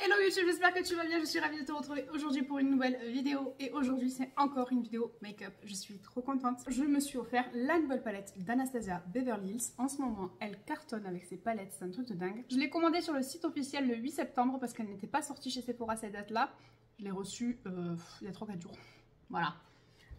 Hello YouTube, j'espère que tu vas bien, je suis ravie de te retrouver aujourd'hui pour une nouvelle vidéo et aujourd'hui c'est encore une vidéo make-up, je suis trop contente. Je me suis offert la nouvelle palette d'Anastasia Beverly Hills, en ce moment elle cartonne avec ses palettes, c'est un truc de dingue. Je l'ai commandée sur le site officiel le 8 septembre parce qu'elle n'était pas sortie chez Sephora à cette date là, je l'ai reçue il y a 3-4 jours, voilà.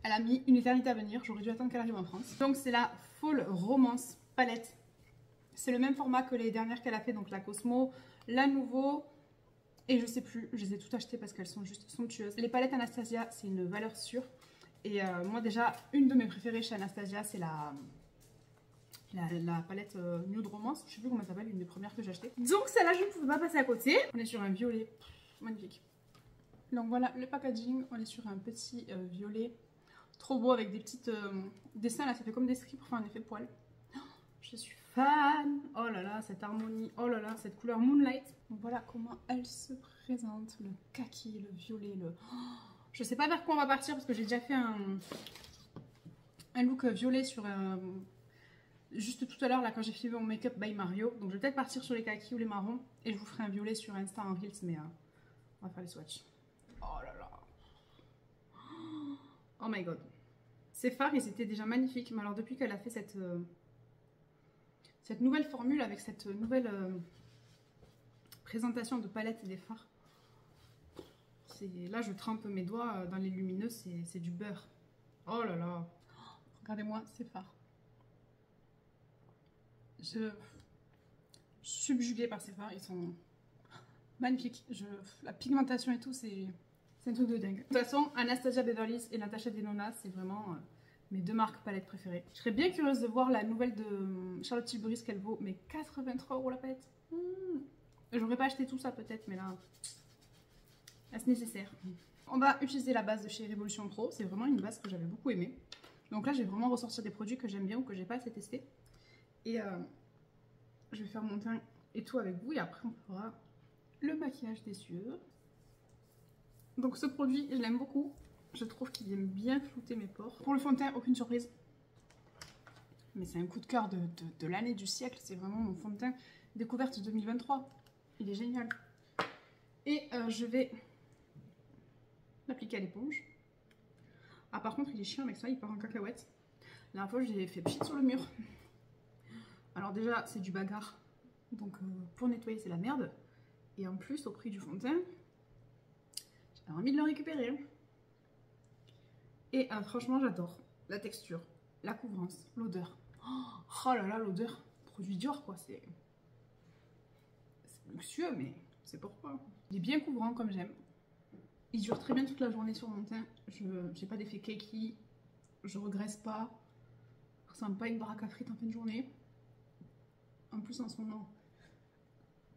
Elle a mis une éternité à venir, j'aurais dû attendre qu'elle arrive en France. Donc c'est la Fall Romance palette, c'est le même format que les dernières qu'elle a fait, donc la Cosmo, la Nouveau... Et je sais plus, je les ai toutes achetées parce qu'elles sont juste somptueuses. Les palettes Anastasia, c'est une valeur sûre. Et moi déjà, une de mes préférées chez Anastasia, c'est la palette Nude Romance. Je sais plus comment elle s'appelle, une des premières que j'ai achetées. Donc celle-là, je ne pouvais pas passer à côté. On est sur un violet, magnifique. Donc voilà le packaging, on est sur un petit violet. Trop beau avec des petites dessins là, ça fait comme des strips pour faire un effet poil. Je suis fan. Oh là là, cette harmonie. Oh là là, cette couleur Moonlight. Donc voilà comment elle se présente. Le kaki, le violet, le... Oh, je sais pas vers quoi on va partir parce que j'ai déjà fait un look violet sur... juste tout à l'heure là quand j'ai filmé mon make-up by Mario. Donc je vais peut-être partir sur les kakis ou les marrons. Et je vous ferai un violet sur Insta en Reels. Mais on va faire les swatchs. Oh là là. Oh my god. Ces fards, ils étaient déjà magnifiques. Mais alors depuis qu'elle a fait cette nouvelle formule avec cette nouvelle présentation de palette et des fards. Là, je trempe mes doigts dans les lumineux, c'est du beurre. Oh là là. Regardez-moi ces fards. Je suis subjuguée par ces fards, ils sont magnifiques. La pigmentation et tout, c'est un truc de dingue. De toute façon, Anastasia Beverly Hills et Natasha Denona, c'est vraiment... mes deux marques palettes préférées. Je serais bien curieuse de voir la nouvelle de Charlotte Tilbury, ce qu'elle vaut, mais 83 € la palette. J'aurais pas acheté tout ça peut-être, mais là, c'est nécessaire. On va utiliser la base de chez Revolution Pro, c'est vraiment une base que j'avais beaucoup aimée. Donc là, je vais vraiment ressortir des produits que j'aime bien ou que j'ai pas assez testé. Et je vais faire mon teint et tout avec vous, et après on fera le maquillage des yeux. Donc ce produit, je l'aime beaucoup. Je trouve qu'il aime bien flouter mes pores. Pour le fond de teint, aucune surprise. Mais c'est un coup de cœur de l'année, du siècle. C'est vraiment mon fond de teint découverte 2023. Il est génial. Et je vais l'appliquer à l'éponge. Ah par contre, il est chiant avec ça, il part en cacahuète. La dernière fois, j'ai fait pchit sur le mur. Alors déjà, c'est du bagarre. Donc pour nettoyer, c'est la merde. Et en plus, au prix du fond de teint, j'ai envie de le récupérer. Et franchement, j'adore la texture, la couvrance, l'odeur. Oh là là, l'odeur. Produit Dior, quoi. C'est luxueux, mais c'est pourquoi. Il est bien couvrant, comme j'aime. Il dure très bien toute la journée sur mon teint. Je n'ai pas d'effet cakey. Je regraisse pas. Ça ressemble pas à une baraque à frites en fin de journée. En plus, en ce moment,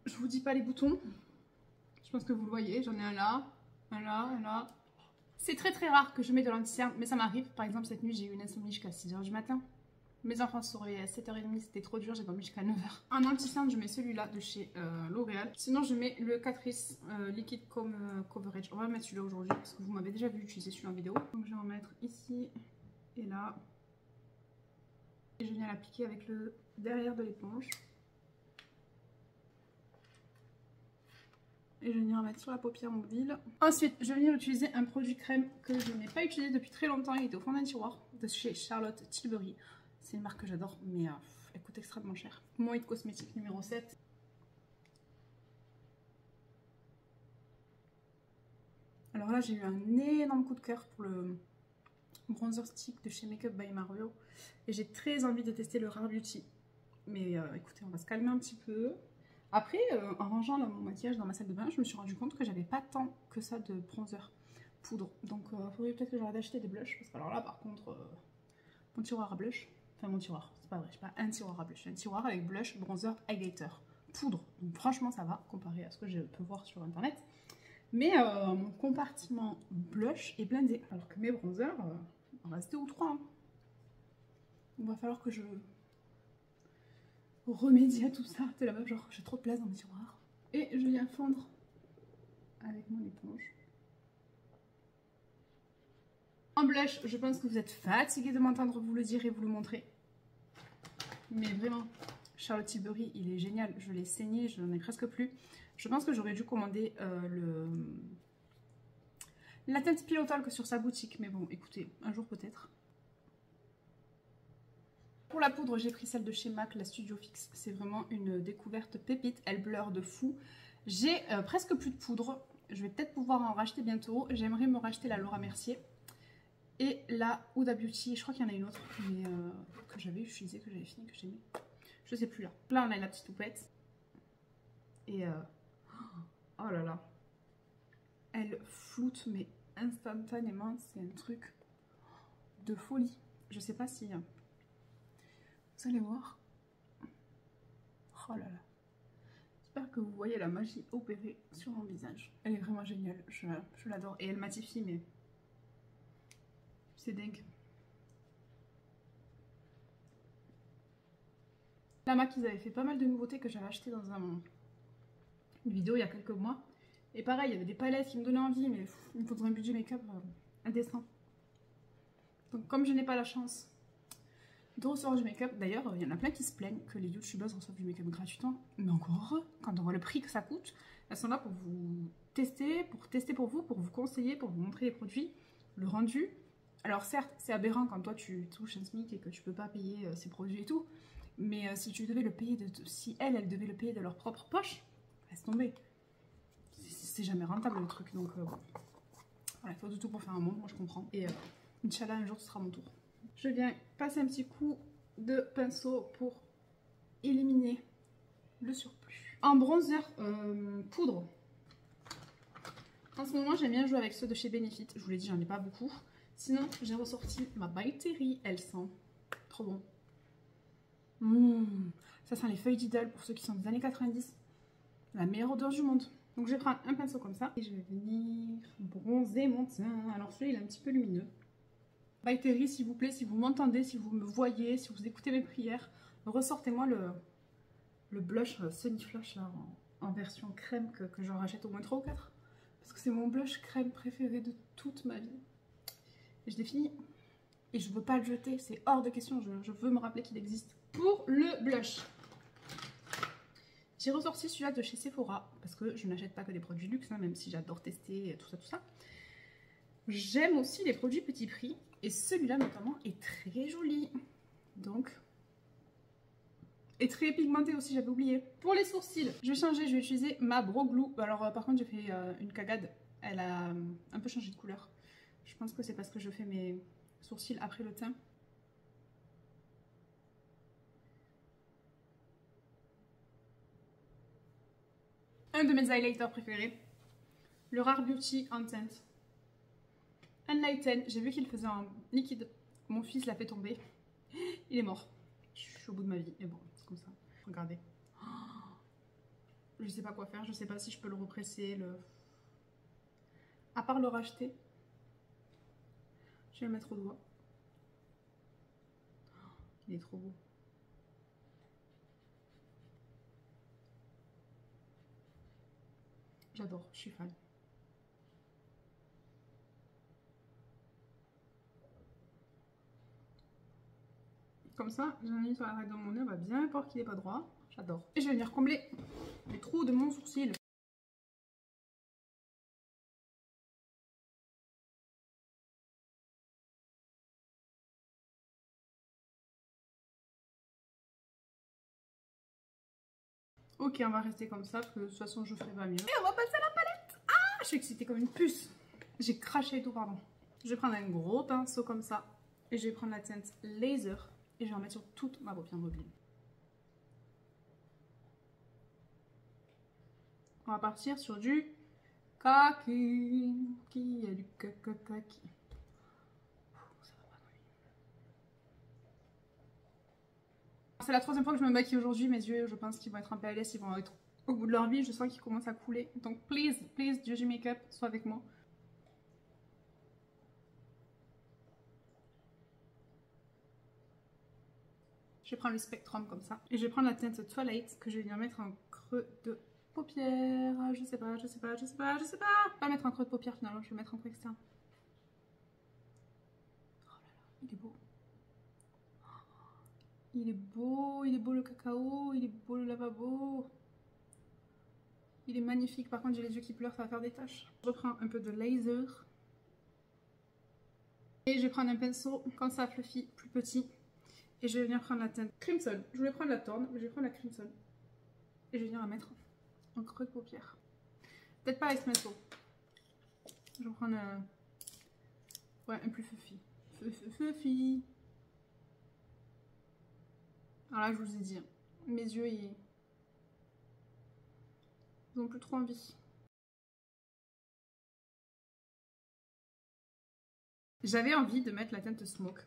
je vous dis pas les boutons. Je pense que vous le voyez. J'en ai un là, un là, un là. C'est très très rare que je mette de l'anti-cerne, mais ça m'arrive. Par exemple, cette nuit, j'ai eu une insomnie jusqu'à 6 h du matin. Mes enfants se sont réveillés à 7 h 30, c'était trop dur, j'ai dormi jusqu'à 9 h. En anti-cerne, je mets celui-là de chez L'Oréal. Sinon, je mets le Catrice Liquid Coverage. On va mettre celui-là aujourd'hui parce que vous m'avez déjà vu utiliser celui-là en vidéo. Donc, je vais en mettre ici et là. Et je viens l'appliquer avec le derrière de l'éponge. Et je vais venir en mettre sur la paupière mobile. Ensuite, je vais venir utiliser un produit crème que je n'ai pas utilisé depuis très longtemps. Il était au fond d'un tiroir de chez Charlotte Tilbury. C'est une marque que j'adore, mais elle coûte extrêmement cher. Mon hit cosmétique numéro 7. Alors là, j'ai eu un énorme coup de cœur pour le bronzer stick de chez Makeup by Mario. Et j'ai très envie de tester le Rare Beauty. Mais écoutez, on va se calmer un petit peu. Après, en rangeant là, mon maquillage dans ma salle de bain, je me suis rendu compte que j'avais pas tant que ça de bronzer poudre. Donc il faudrait peut-être que j'arrête d'acheter des blushs. Parce que alors là, par contre, mon tiroir à blush, enfin mon tiroir, c'est pas vrai, j'ai pas un tiroir à blush, j'ai un tiroir avec blush, bronzer, highlighter, poudre. Donc franchement, ça va comparé à ce que je peux voir sur internet. Mais mon compartiment blush est blindé. Alors que mes bronzers, il en reste 2 ou 3. Hein. Il va falloir que je remédier à tout ça. T'es là-bas, genre j'ai trop de place dans le tiroir. Et je viens fondre avec mon éponge. En blush, je pense que vous êtes fatigué de m'entendre vous le dire et vous le montrer. Mais vraiment, Charlotte Tilbury, il est génial. Je l'ai saigné, je n'en ai presque plus. Je pense que j'aurais dû commander la teinte Pillow Talk sur sa boutique. Mais bon, écoutez, un jour peut-être. Pour la poudre, j'ai pris celle de chez MAC, la Studio Fix. C'est vraiment une découverte pépite. Elle blur de fou. J'ai presque plus de poudre. Je vais peut-être pouvoir en racheter bientôt. J'aimerais me racheter la Laura Mercier. Et la Huda Beauty. Je crois qu'il y en a une autre mais, que j'avais utilisée, que j'avais fini, que j'aimais. Je sais plus là. Là, on a la petite toupette. Et oh là là. Elle floute, mais instantanément. C'est un truc de folie. Je sais pas si... Vous allez voir. Oh là là. J'espère que vous voyez la magie opérée sur mon visage. Elle est vraiment géniale. Je l'adore. Et elle matifie, mais... c'est dingue. La MAC, ils avaient fait pas mal de nouveautés que j'avais achetées dans une vidéo il y a quelques mois. Et pareil, il y avait des palettes qui me donnaient envie, mais il me faudrait un budget make-up indécent. Donc comme je n'ai pas la chance de recevoir du make-up, d'ailleurs, il y en a plein qui se plaignent que les youtubeuses reçoivent du make-up gratuitement. Mais encore heureux, quand on voit le prix que ça coûte, elles sont là pour vous tester, pour vous conseiller, pour vous montrer les produits, le rendu. Alors certes, c'est aberrant quand toi tu touches un SMIC et que tu peux pas payer ces produits et tout. Mais si tu devais le payer, si elles devaient le payer de leur propre poche, laisse tomber. C'est jamais rentable le truc. Donc bon. Voilà, il faut du tout pour faire un monde, moi je comprends. Et Inch'Allah, un jour ce sera mon tour. Je viens passer un petit coup de pinceau pour éliminer le surplus. En bronzer poudre. En ce moment, j'aime bien jouer avec ceux de chez Benefit. Je vous l'ai dit, j'en ai pas beaucoup. Sinon, j'ai ressorti ma By Terry. Elle sent trop bon. Ça sent les feuilles d'Idole pour ceux qui sont des années 90. La meilleure odeur du monde. Donc je vais prendre un pinceau comme ça et je vais venir bronzer mon teint. Alors celui-là, il est un petit peu lumineux. By Terry, s'il vous plaît, si vous m'entendez, si vous me voyez, si vous écoutez mes prières, ressortez-moi le blush Sunny Flash là, en version crème que j'en rachète au moins 3 ou 4. Parce que c'est mon blush crème préféré de toute ma vie. Et je l'ai fini. Et je veux pas le jeter, c'est hors de question, je veux me rappeler qu'il existe. Pour le blush, j'ai ressorti celui-là de chez Sephora, parce que je n'achète pas que des produits luxe, hein, même si j'adore tester tout ça, tout ça. J'aime aussi les produits petit prix, et celui-là notamment est très joli. Donc, et très pigmenté aussi, j'avais oublié. Pour les sourcils, je vais changer, je vais utiliser ma Brow Glue. Alors par contre, j'ai fait une cagade, elle a un peu changé de couleur. Je pense que c'est parce que je fais mes sourcils après le teint. Un de mes highlighters préférés, le Rare Beauty Entent Enlighten. J'ai vu qu'il faisait un liquide. Mon fils l'a fait tomber. Il est mort. Je suis au bout de ma vie. Mais bon, c'est comme ça. Regardez. Je sais pas quoi faire. Je sais pas si je peux le represser. À part le racheter. Je vais le mettre au doigt. Il est trop beau. J'adore, je suis fan. Comme ça, j'en ai sur la règle de mon nez, va bien importe qu'il n'est pas droit. J'adore. Et je vais venir combler les trous de mon sourcil. Ok, on va rester comme ça, parce que de toute façon, je ferai pas mieux. Et on va passer à la palette. Ah, je suis excitée comme une puce. J'ai craché et tout, pardon. Je vais prendre un gros pinceau comme ça. Et je vais prendre la teinte Laser. Et je vais en mettre sur toute ma paupière mobile. On va partir sur du kaki. Qui a du kaki. C'est la troisième fois que je me maquille aujourd'hui. Mes yeux, je pense qu'ils vont être un peu à l'aise. Ils vont être au bout de leur vie. Je sens qu'ils commencent à couler. Donc, please, Joji Makeup, sois avec moi. Je vais prendre le Spectrum comme ça. Et je vais prendre la teinte Twilight que je vais venir mettre en creux de paupière. Je sais pas. Pas mettre en creux de paupière finalement. Je vais mettre en creux externe. Oh là là, il est beau. Il est beau le cacao, il est beau le lavabo. Il est magnifique, par contre j'ai les yeux qui pleurent, ça va faire des taches. Je reprends un peu de laser. Et je vais prendre un pinceau comme ça, fluffy, plus petit. Et je vais venir prendre la teinte Crimson. Je voulais prendre la Torn, mais je vais prendre la Crimson. Et je vais venir la mettre en creux de paupière. Peut-être pas avec ce pinceau. Je vais prendre un... Ouais, un plus fluffy. Fluffy. Alors là, je vous ai dit, mes yeux, ils ont plus trop envie. J'avais envie de mettre la teinte Smoke.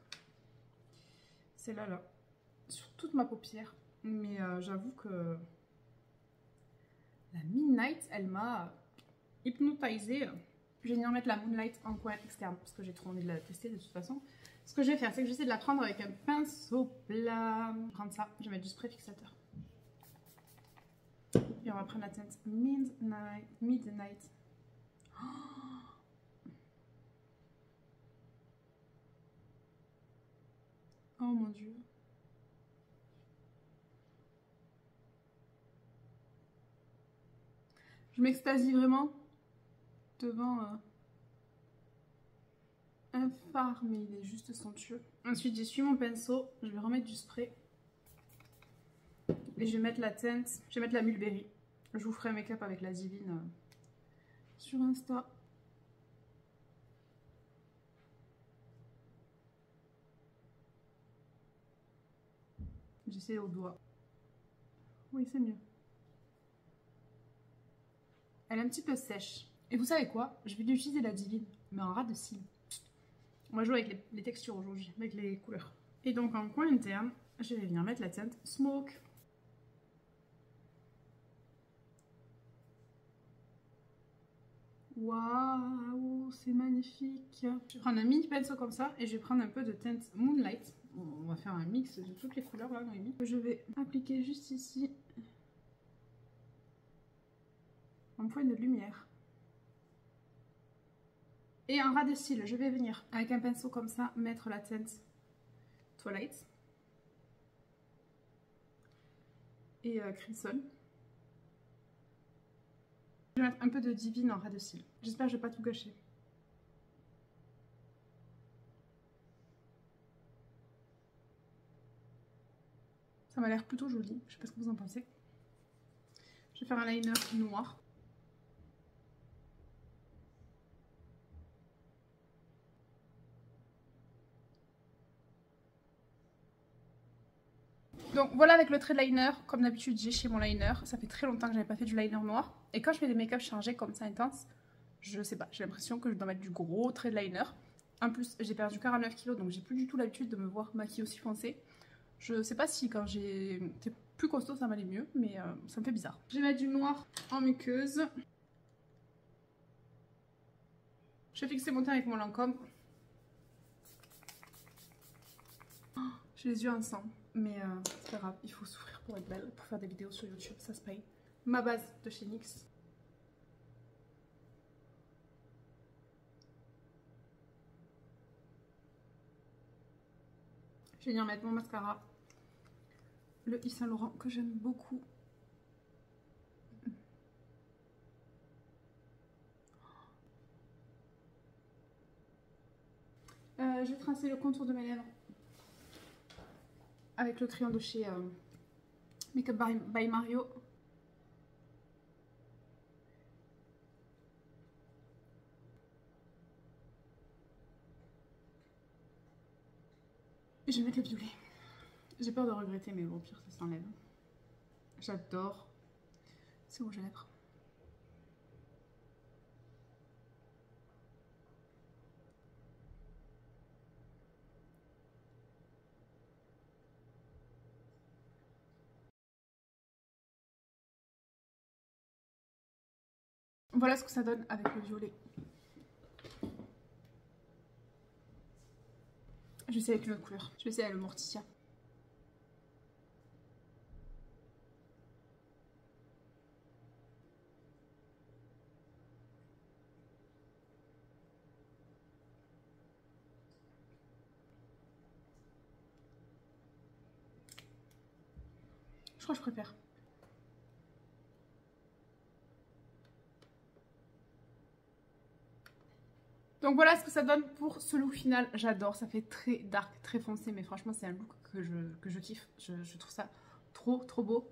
Celle-là, là. Sur toute ma paupière. Mais j'avoue que la Midnight, elle m'a hypnotisée. Je vais venir mettre la Moonlight en coin externe parce que j'ai trop envie de la tester de toute façon. Ce que je vais faire, c'est que j'essaie de la prendre avec un pinceau plat. Je vais prendre ça, je vais mettre du spray fixateur. Et on va prendre la teinte Midnight. Oh mon dieu. Je m'extasie vraiment devant un fard, mais il est juste somptueux. Ensuite, j'essuie mon pinceau, je vais remettre du spray. Et je vais mettre la teinte, je vais mettre la Mulberry. Je vous ferai un make-up avec la Divine sur Insta. J'essaie au doigt. Oui, c'est mieux. Elle est un petit peu sèche. Et vous savez quoi? Je vais utiliser la Divine, mais en ras de cils. On va jouer avec les textures aujourd'hui, avec les couleurs. Et donc en coin interne, je vais venir mettre la teinte Smoke. Waouh, c'est magnifique. Je vais prendre un mini pinceau comme ça et je vais prendre un peu de teinte Moonlight. On va faire un mix de toutes les couleurs là, Noémie. Je vais appliquer juste ici en point de lumière. Et en ras de cils, je vais venir avec un pinceau comme ça mettre la teinte Twilight et Crimson. Je vais mettre un peu de Divine en ras de cils. J'espère que je ne vais pas tout gâcher. Ça m'a l'air plutôt joli. Je ne sais pas ce que vous en pensez. Je vais faire un liner noir. Donc voilà avec le trait de liner, comme d'habitude j'ai chez mon liner, ça fait très longtemps que j'avais pas fait du liner noir. Et quand je fais des make-up chargés comme ça intense, je sais pas, j'ai l'impression que je dois mettre du gros trait de liner. En plus j'ai perdu 49 kg donc j'ai plus du tout l'habitude de me voir maquillée aussi foncée. Je sais pas si quand j'étais plus costaud ça m'allait mieux, mais ça me fait bizarre. Je vais mettre du noir en muqueuse. Je vais fixer mon teint avec mon Lancôme. J'ai les yeux en sang, mais c'est pas grave, il faut souffrir pour être belle, pour faire des vidéos sur YouTube, ça se paye. Ma base de chez NYX. Je vais venir mettre mon mascara, le Yves Saint Laurent que j'aime beaucoup. Je vais tracer le contour de mes lèvres avec le crayon de chez Makeup by Mario. Et je vais mettre le violet. J'ai peur de regretter, mais bon, au pire, ça s'enlève. J'adore ce rouge à lèvres. Voilà ce que ça donne avec le violet. Je vais essayer avec une autre couleur. Je vais essayer avec le Morticia. crois que je préfère. Donc voilà ce que ça donne pour ce look final. J'adore, ça fait très dark, très foncé, mais franchement c'est un look que je kiffe. Je trouve ça trop beau.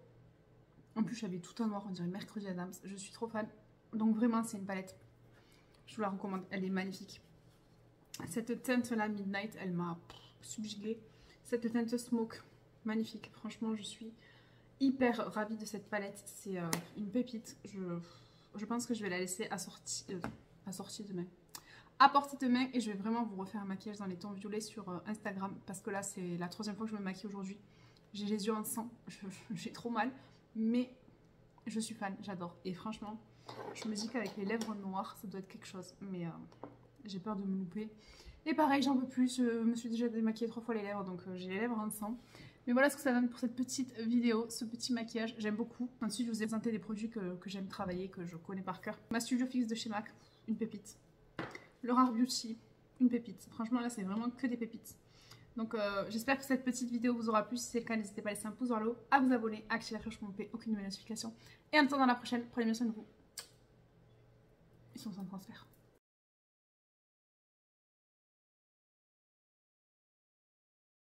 En plus j'avais tout en noir, on dirait Mercredi Adams. Je suis trop fan. Donc vraiment c'est une palette. Je vous la recommande, elle est magnifique. Cette teinte là, Midnight, elle m'a subjuguée. Cette teinte Smoke, magnifique. Franchement je suis hyper ravie de cette palette. C'est une pépite. Je pense que je vais la laisser assortie demain. À portée de main, et je vais vraiment vous refaire un maquillage dans les tons violets sur Instagram parce que là c'est la 3e fois que je me maquille aujourd'hui. J'ai les yeux en sang, j'ai trop mal, mais je suis fan, j'adore. Et franchement, je me dis qu'avec les lèvres noires, ça doit être quelque chose, mais j'ai peur de me louper. Et pareil, j'en peux plus, je me suis déjà démaquillée 3 fois les lèvres, donc j'ai les lèvres en sang. Mais voilà ce que ça donne pour cette petite vidéo, ce petit maquillage, j'aime beaucoup. Ensuite, je vous ai présenté des produits que j'aime travailler, que je connais par cœur. Ma Studio Fix de chez MAC, une pépite. Le Rare Beauty, une pépite. Franchement, là, c'est vraiment que des pépites. Donc, j'espère que cette petite vidéo vous aura plu. Si c'est le cas, n'hésitez pas à laisser un pouce vers le haut, à vous abonner, à activer la cloche pour ne louper aucune nouvelle notification. Et en attendant la prochaine, prenez bien soin de vous. Ils sont sans transfert.